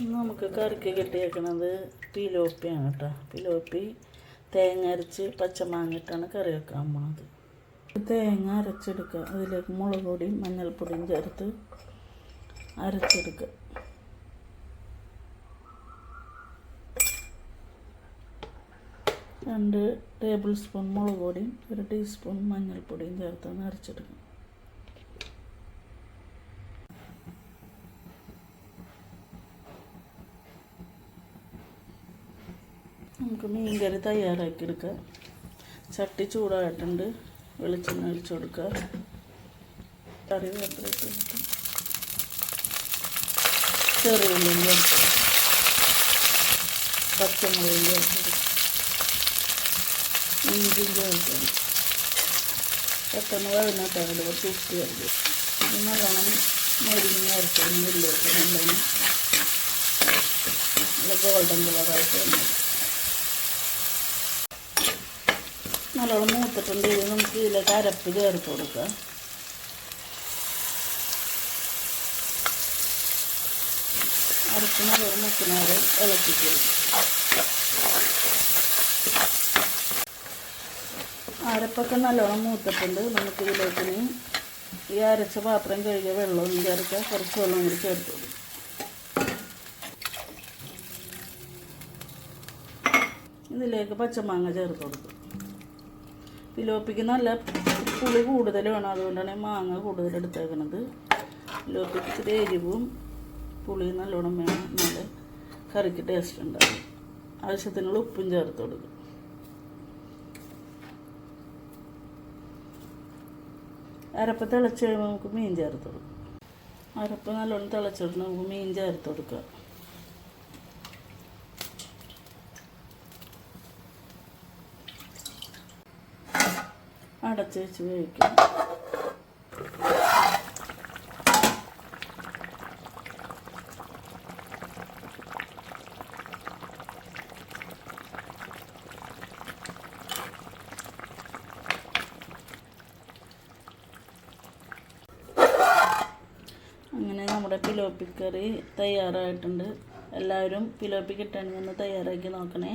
നമുക്ക് കറിക്ക് കിട്ടിയേക്കണത് പിലോപ്പിയാണ് കേട്ടോ. പിലോപ്പി തേങ്ങ അരച്ച് പച്ചമാങ്ങ ഇട്ടാണ് കറി വെക്കാൻ പോണത്. തേങ്ങ അരച്ചെടുക്കുക. അതിലേക്ക് മുളക് പൊടിയും മഞ്ഞൾപ്പൊടിയും ചേർത്ത് അരച്ചെടുക്കുക. രണ്ട് ടേബിൾ സ്പൂൺ മുളക് പൊടിയും 1 ടീസ്പൂൺ മഞ്ഞൾപ്പൊടിയും ചേർത്താണ് അരച്ചെടുക്കുക. നമുക്ക് മീൻകറി തയ്യാറാക്കി എടുക്കാം. ചട്ടി ചൂടായിട്ടുണ്ട്. വെളിച്ചെണ്ണ ഒഴിച്ച് കൊടുക്കുക. കറിവേപ്പില ഇട്ട് കൊടുക്കുക. ചെറിയ ഉള്ളിയും ചേർത്ത് കൊടുക്കുക. പച്ചമുളകും ചേർത്ത് കൊടുക്കുക. ഇഞ്ചിയും ചേർത്ത് കൊടുക്കുക. പെട്ടെന്ന് വഴന്നിട്ടാണ് കുറച്ച് ഉപ്പ് ചേർത്ത് നല്ലോണം മുരിഞ്ഞ് അരച്ച് ഉള്ളിയൊക്കെ നല്ല ഗോൾഡൻ കളറായിട്ട് വന്നത് നല്ലോണം മൂത്തിട്ടുണ്ട്. ഇത് നമുക്ക് ഇതിലേക്ക് അരപ്പ് ചേർത്ത് കൊടുക്കുക. അരപ്പ് നല്ലോണം മൂക്കുന്നവരെ ഇളക്കി കൊടുക്കുക. അരപ്പൊക്കെ നല്ലോണം മൂത്തിട്ടുണ്ട്. നമുക്ക് ഇതിലേക്ക് ഈ അരച്ച പാത്രം കഴുകിയ വെള്ളമൊന്നും ചേർക്കുക. കുറച്ച് വെള്ളം കൂടി ചേർത്ത് കൊടുക്കുക. ഇതിലേക്ക് പച്ചമാങ്ങ ചേർത്ത് കൊടുക്കുക. പിലോപ്പിക്ക് നല്ല പുളി കൂടുതൽ വേണം. അതുകൊണ്ടാണ് മാങ്ങ കൂടുതൽ എടുത്തേക്കുന്നത്. പിലോപ്പിക്ക് ഇച്ചിരി എരിവും പുളിയും നല്ലോണം വേണം. നല്ല കറിക്ക് ടേസ്റ്റ് ഉണ്ടാകും. ആവശ്യത്തിനുള്ള ഉപ്പും ചേർത്ത് കൊടുക്കും. അരപ്പ് തിളച്ച് കഴിയുമ്പോൾ നമുക്ക് മീൻ ചേർത്ത് കൊടുക്കും. അരപ്പ് നല്ലോണം തിളച്ചിട്ട് നമുക്ക് മീൻ ചേർത്ത് കൊടുക്കുക. അടച്ച് വെച്ച് വേവിക്കാം. അങ്ങനെ നമ്മുടെ പിലോപ്പി കറി തയ്യാറായിട്ടുണ്ട്. എല്ലാവരും പിലോപ്പി കിട്ടണമെന്ന് തയ്യാറാക്കി നോക്കണേ.